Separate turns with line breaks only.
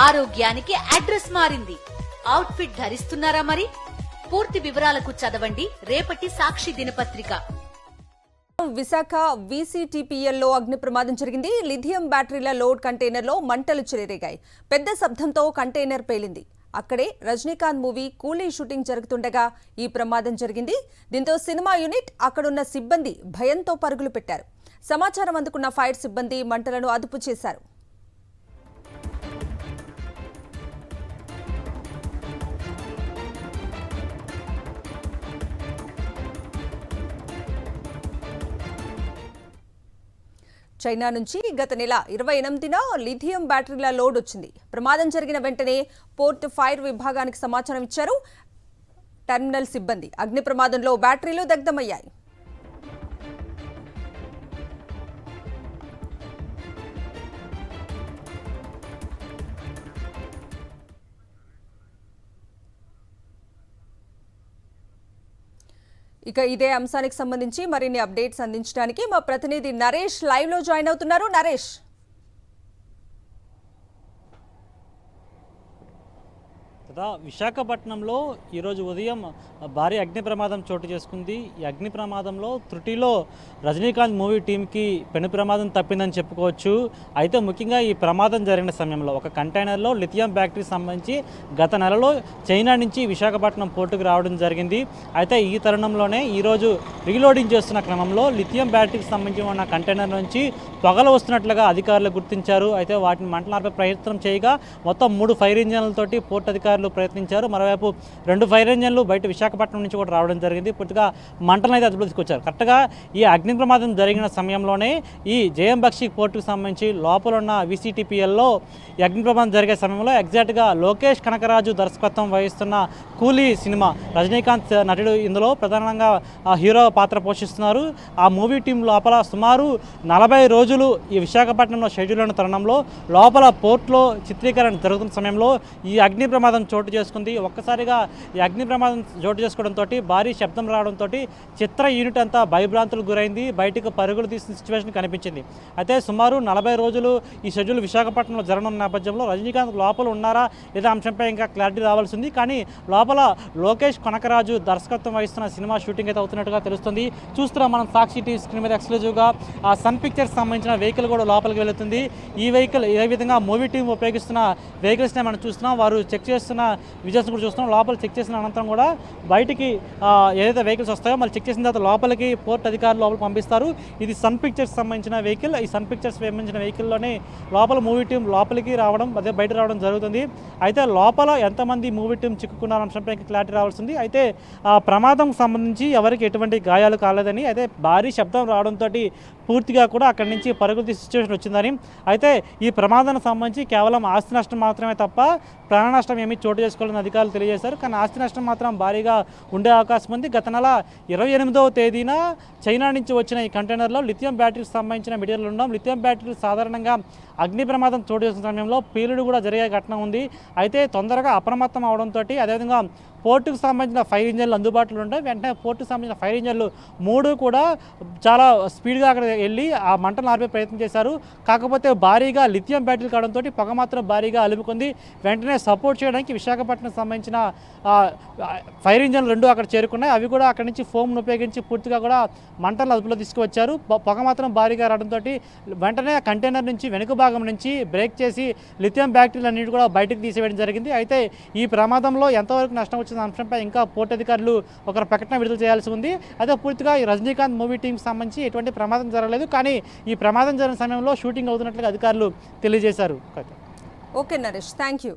ఆరోగ్యానికి అడ్రస్ మారింది. అవుట్ఫిట్ ధరిస్తున్నారా మరి? పూర్తి వివరాలకు చదవండి రేపటి సాక్షి దినపత్రిక.
విశాఖ వీసీటీపీఎల్లో అగ్ని ప్రమాదం జరిగింది. లిథియం బ్యాటరీల లోడ్ కంటైనర్లో మంటలు చెలరేగాయి. పెద్ద శబ్దంతో కంటైనర్ పేలింది. అక్కడే రజనీకాంత్ మూవీ కూలీ షూటింగ్ జరుగుతుండగా ఈ ప్రమాదం జరిగింది. దీంతో సినిమా యూనిట్, అక్కడున్న సిబ్బంది భయంతో పరుగులు పెట్టారు. సమాచారం అందుకున్న ఫైర్ సిబ్బంది మంటలను అదుపు చేశారు. చైనా నుంచి గత నెల 28న లిథియం బ్యాటరీల లోడ్ వచ్చింది. ప్రమాదం జరిగిన వెంటనే పోర్ట్ ఫైర్ విభాగానికి సమాచారం ఇచ్చారు టెర్మినల్ సిబ్బంది. అగ్ని ప్రమాదంలో బ్యాటరీలు దగ్ధమయ్యాయి. ఇక ఇదే అంశానికి సంబంధించి మరిన్ని అప్డేట్స్ అందించడానికి మా ప్రతినిధి నరేష్ లైవ్ లో జాయిన్ అవుతున్నారు. నరేష్,
విశాఖపట్నంలో ఈరోజు ఉదయం భారీ అగ్ని ప్రమాదం చోటు చేసుకుంది. ఈ అగ్ని ప్రమాదంలో త్రుటిలో రజనీకాంత్ మూవీ టీంకి పెను ప్రమాదం తప్పిందని చెప్పుకోవచ్చు. అయితే ముఖ్యంగా ఈ ప్రమాదం జరిగిన సమయంలో ఒక కంటైనర్లో లిథియం బ్యాటరీకి సంబంధించి గత నెలలో చైనా నుంచి విశాఖపట్నం పోర్టుకు రావడం జరిగింది. అయితే ఈ తరుణంలోనే ఈరోజు రీలోడింగ్ చేస్తున్న క్రమంలో లిథియం బ్యాటరీకి సంబంధించి ఉన్న కంటైనర్ నుంచి పొగలు వస్తున్నట్లుగా అధికారులు గుర్తించారు. అయితే వాటిని మంటలార్పే ప్రయత్నం చేయగా మొత్తం 3 ఫైర్ ఇంజన్లతోటి పోర్టు అధికారులు ప్రయత్నించారు. మరోవైపు 2 ఫైర్ ఇంజన్లు బయట విశాఖపట్నం నుంచి కూడా రావడం జరిగింది. పూర్తిగా మంటలను అయితే అదుపులో తీసుకొచ్చారు. కరెక్ట్గా ఈ అగ్ని ప్రమాదం జరిగిన సమయంలోనే ఈ జేఎం బక్షి పోర్టుకు సంబంధించి లోపల ఉన్న వీసీటీపీఎల్లో ఈ అగ్ని ప్రమాదం జరిగే సమయంలో ఎగ్జాక్ట్గా లోకేష్ కనకరాజు దర్శకత్వం వహిస్తున్న కూలీ సినిమా రజనీకాంత్ నటుడు ఇందులో ప్రధానంగా హీరో పాత్ర పోషిస్తున్నారు. ఆ మూవీ టీం లోపల సుమారు 40 రోజులు ఈ విశాఖపట్నంలో షెడ్యూల్ అయిన తరుణంలో లోపల పోర్ట్లో చిత్రీకరణ జరుగుతున్న సమయంలో ఈ అగ్ని ప్రమాదం చోటు చేసుకుంది. ఒక్కసారిగా ఈ అగ్ని ప్రమాదం చోటు చేసుకోవడంతో భారీ శబ్దం రావడంతో చిత్ర యూనిట్ అంతా భయభ్రాంతులకు గురైంది. బయటకు పరుగులు తీసిన సిచ్యువేషన్ కనిపించింది. అయితే సుమారు 40 రోజులు ఈ షెడ్యూల్ విశాఖపట్నంలో జరగనున్న నేపథ్యంలో రజనీకాంత్ లోపల ఉన్నారా లేదా అంశంపై ఇంకా క్లారిటీ రావాల్సింది. కానీ లోపల లోకేష్ కనకరాజు దర్శకత్వం వహిస్తున్న సినిమా షూటింగ్ అయితే అవుతున్నట్టుగా తెలుస్తుంది. చూస్తున్నాం మనం సాక్షి టీవీ స్క్రీన్ మీద ఎక్స్క్లూజివ్గా ఆ సన్ పిక్చర్స్ సంబంధించిన వెహికల్ కూడా లోపలికి వెళుతుంది. ఈ వెహికల్ ఏ విధంగా మూవీ టీం ఉపయోగిస్తున్న వెహికల్స్నే మనం చూస్తున్నాం. వారు చెక్ చేస్తున్న విజువల్స్ కూడా చూస్తున్నాం. లోపల చెక్ చేసిన అనంతరం కూడా బయటికి ఏదైతే వెహికల్స్ వస్తాయో మళ్ళీ చెక్ చేసిన తర్వాత లోపలికి పోర్ట్ అధికారులు లోపలికి పంపిస్తారు. ఇది సన్ పిక్చర్స్ సంబంధించిన వెహికల్. ఈ సన్ పిక్చర్స్ సంబంధించిన వెహికల్లోనే లోపల మూవీ టీం లోపలికి రావడం అదే బయట రావడం జరుగుతుంది. అయితే లోపల ఎంతమంది మూవీ టీం చిక్కుకున్న అంశంపై క్లారిటీ రావాల్సింది. అయితే ఆ ప్రమాదం సంబంధించి ఎవరికి ఎటువంటి గాయాలు కాలేదని, అయితే భారీ శబ్దం రావడంతో పూర్తిగా కూడా అక్కడి నుంచి పరుగులు సిచ్యువేషన్ వచ్చిందని, అయితే ఈ ప్రమాదానికి సంబంధించి కేవలం ఆస్తి నష్టం మాత్రమే తప్ప ప్రాణ నష్టం ఏమీ చోటు చేసుకోవాలని అధికారులు తెలియజేశారు. కానీ ఆస్తి నష్టం మాత్రం భారీగా ఉండే అవకాశం ఉంది. గత నెల 28వ తేదీన చైనా నుంచి వచ్చిన ఈ కంటైనర్లో లిథియం బ్యాటరీకి సంబంధించిన మెటీరియల్ ఉండడం. లిథియం బ్యాటరీలు సాధారణంగా అగ్ని ప్రమాదం చోటు చేసుకున్న సమయంలో పేలుడు కూడా జరిగే ఘటన ఉంది. అయితే తొందరగా అప్రమత్తం అవడంతో అదేవిధంగా పోర్టుకు సంబంధించిన ఫైర్ ఇంజన్లు అందుబాటులో ఉంటాయి. వెంటనే పోర్టుకు సంబంధించిన ఫైర్ ఇంజన్లు 3 కూడా చాలా స్పీడ్గా అక్కడ వెళ్ళి ఆ మంటలు ఆర్పే ప్రయత్నం చేశారు. కాకపోతే భారీగా లిథియం బ్యాటరీలు కావడంతో పొగ మాత్రం భారీగా అలుముకుంది. వెంటనే సపోర్ట్ చేయడానికి విశాఖపట్నం సంబంధించిన ఫైర్ ఇంజన్లు 2 అక్కడ చేరుకున్నాయి. అవి కూడా అక్కడి నుంచి ఫోమ్ను ఉపయోగించి పూర్తిగా కూడా మంటలను అదుపులో తీసుకువచ్చారు. పొగ మాత్రం భారీగా రావడంతో వెంటనే కంటైనర్ నుంచి వెనుక భాగం నుంచి బ్రేక్ చేసి లిథియం బ్యాటరీలు అన్నిటి కూడా బయటకు తీసివేయడం జరిగింది. అయితే ఈ ప్రమాదంలో ఎంతవరకు నష్టం వచ్చిన అంశంపై ఇంకా పోర్టు అధికారులు ఒక ప్రకటన విడుదల చేయాల్సి ఉంది. అయితే పూర్తిగా ఈ రజనీకాంత్ మూవీ టీంకి సంబంధించి ఎటువంటి ప్రమాదం జరగలేదు. కానీ ఈ ప్రమాదం జరిగిన సమయంలో షూటింగ్ అవుతున్నట్లుగా అధికారులు తెలియజేశారు.
Okay Naresh, thank you.